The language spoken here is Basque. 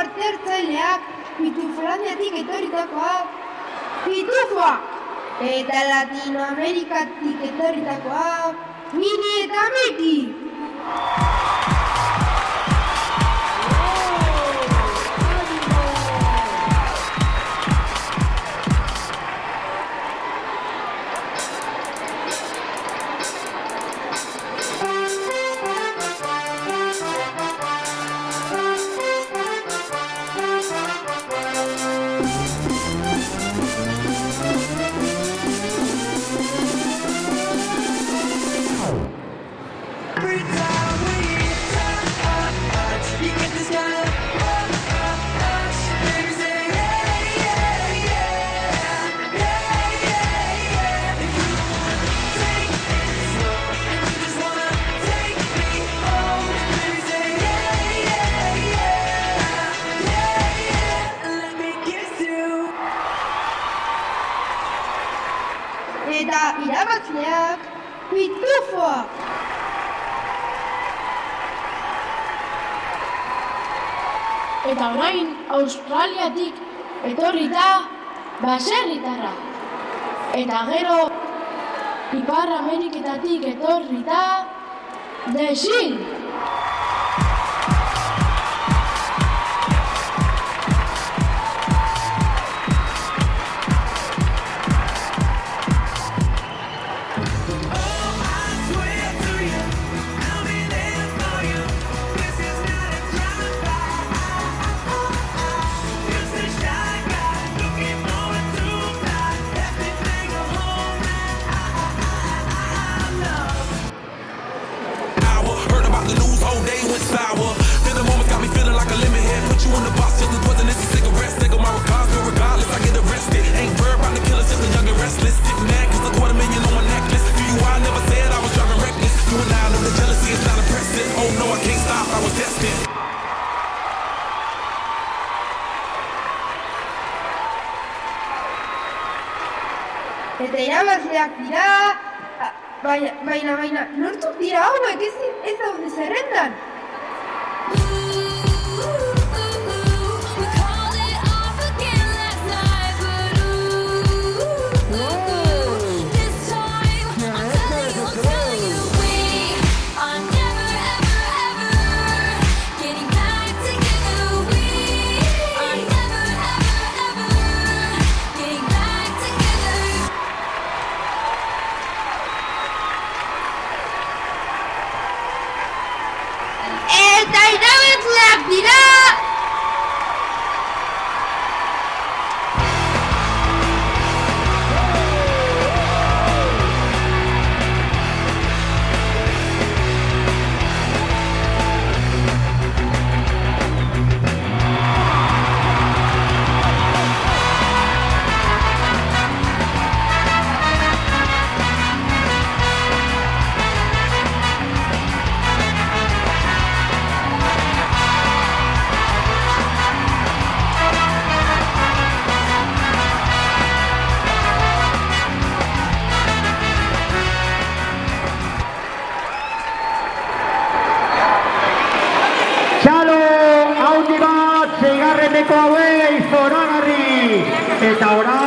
parte hartzaileak, Pituflandiatik etorritakoak, Pitufoa! Eta Latinoamerikatik etorritakoak, Mini eta Miki! Eta irabazleak, Pitufoa! Eta orain Australiatik etorrita baserritarra. Eta gero Ipar Ameriketatik etorrita Desin! Eta irabazleak dira, baina, nortzuk dira hauek ez daude zerrendan? Eta irabazleak dira! Hauei zoragarri eta orain